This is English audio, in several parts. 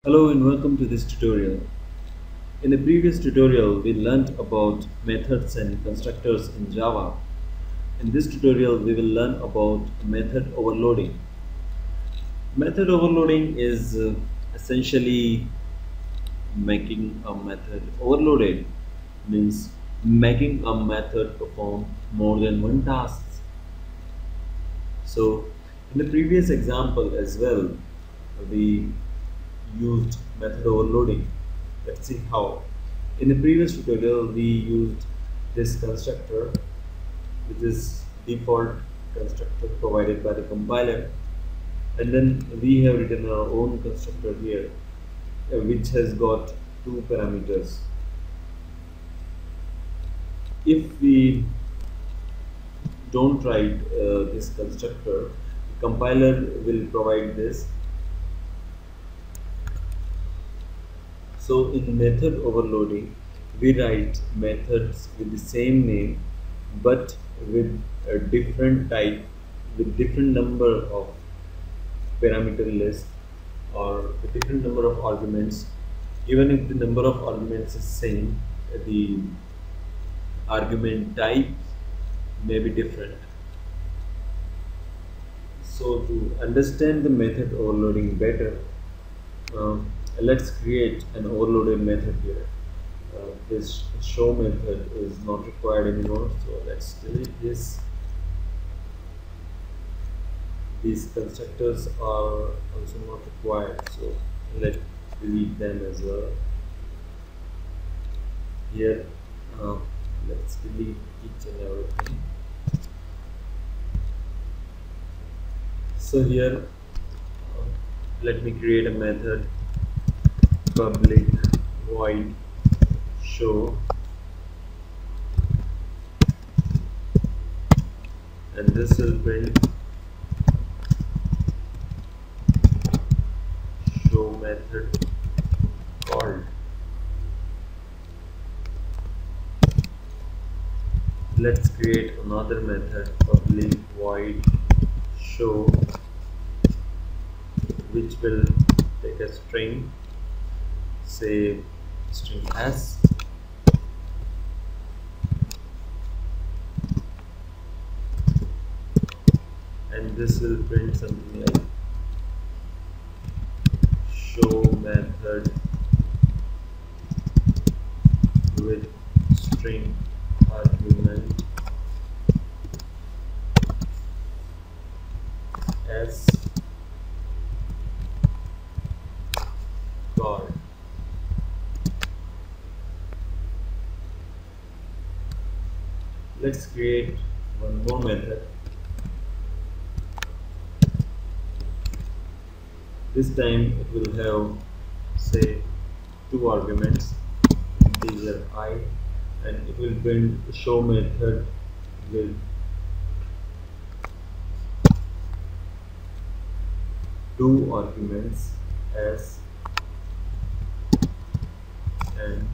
Hello and welcome to this tutorial. In the previous tutorial, we learned about methods and constructors in Java. In this tutorial, we will learn about method overloading. Method overloading is essentially making a method overloaded, means making a method perform more than one task. So, in the previous example as well, we used method overloading. Let's see how. In the previous tutorial, we used this constructor, which is default constructor provided by the compiler, and then we have written our own constructor here, which has got two parameters. If we don't write this constructor, the compiler will provide this. So in method overloading, we write methods with the same name but with a different type, with different number of parameter list or a different number of arguments. Even if the number of arguments is same, the argument type may be different. So to understand the method overloading better, let's create an overloaded method here. This show method is not required anymore, so let's delete this. These constructors are also not required, so let's delete them as well. Here, let's delete each and everything. So here, let me create a method public void show, and this will print show method called. Let's create another method public void show, which will take a string, say string s, and this will print something like show method with string argument s called. Let's create one more method. This time it will have, say, two arguments, integer I, and it will print show method with two arguments s and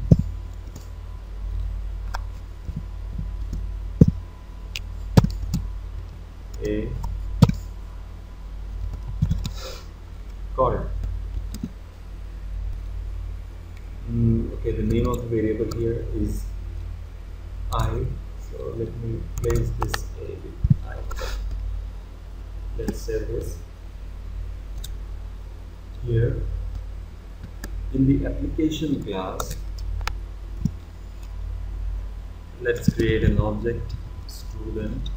a called. Okay, the name of the variable here is I, so let me place this a with I. Let's save this. Here in the application class, let's create an object student.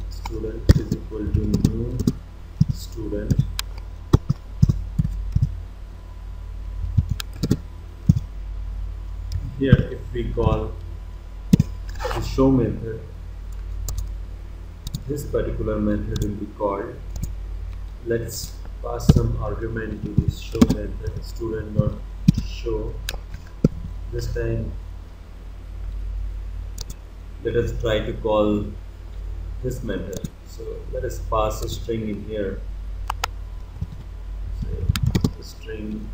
Student is equal to new student. Here if we call the show method, this particular method will be called. Let's pass some argument to this show method, student dot show. This time let us try to call this method. So let us pass a string in here, say a string,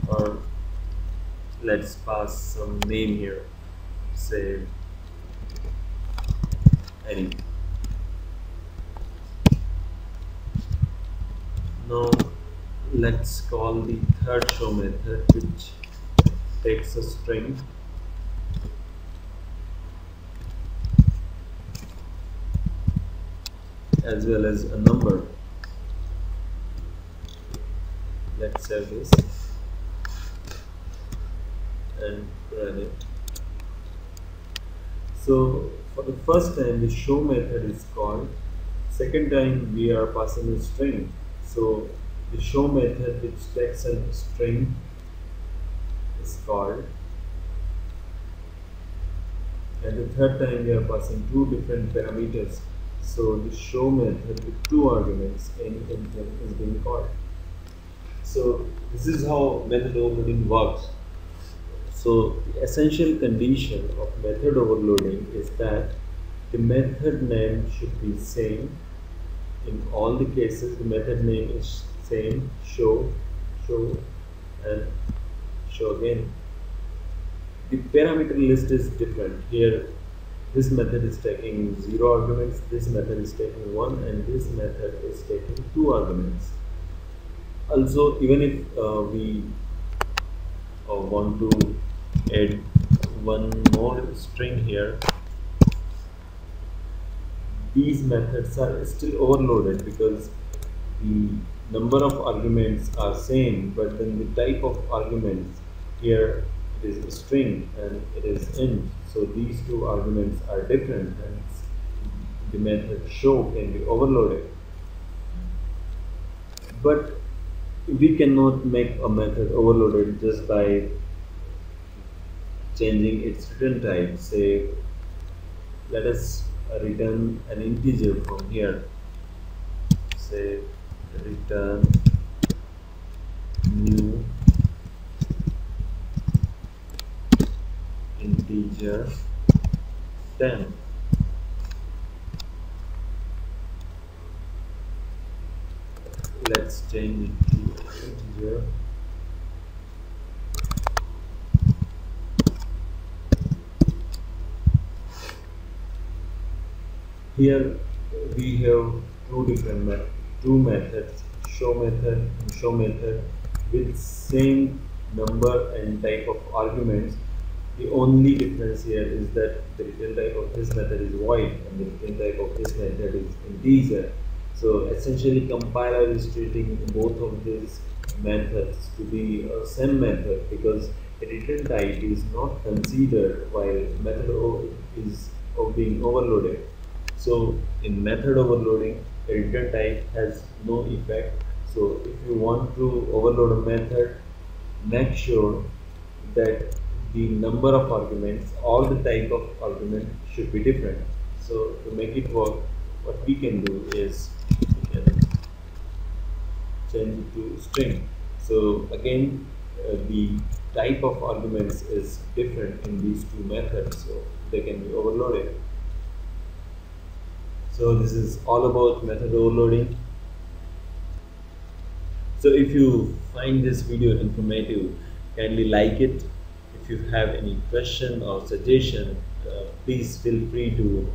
or let's pass some name here, say any. Now let's call the third show method, which takes a string as well as a number. Let's save this and run it. So for the first time the show method is called, second time we are passing a string. So the show method which takes a string is called, and the third time we are passing two different parameters. So the show method with two arguments n and n is being called. So this is how method overloading works. So the essential condition of method overloading is that the method name should be same. In all the cases the method name is same, show, show and show again. The parameter list is different. Here this method is taking 0 arguments, this method is taking 1, and this method is taking 2 arguments. Also, even if we want to add one more string here, these methods are still overloaded because the number of arguments are same, but then the type of arguments, here it is a string and it is int, so these two arguments are different, and the method show can be overloaded. But we cannot make a method overloaded just by changing its return type. Say, let us return an integer from here. Say return new integer 10. Let's change it to integer. Here we have two methods, show method and show method, with same number and type of arguments. The only difference here is that the return type of this method is void and the return type of this method is integer. So essentially compiler is treating both of these methods to be a same method, because the return type is not considered while method is being overloaded. So in method overloading, the return type has no effect. So if you want to overload a method, make sure that the number of arguments or the type of argument should be different. So to make it work, what we can do is we can change it to string. So again, the type of arguments is different in these two methods, so they can be overloaded. So this is all about method overloading. So if you find this video informative, kindly like it. If you have any question or suggestion, please feel free to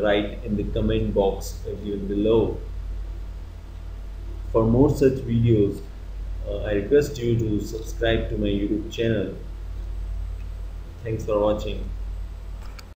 write in the comment box given below. For more such videos, I request you to subscribe to my YouTube channel. Thanks for watching.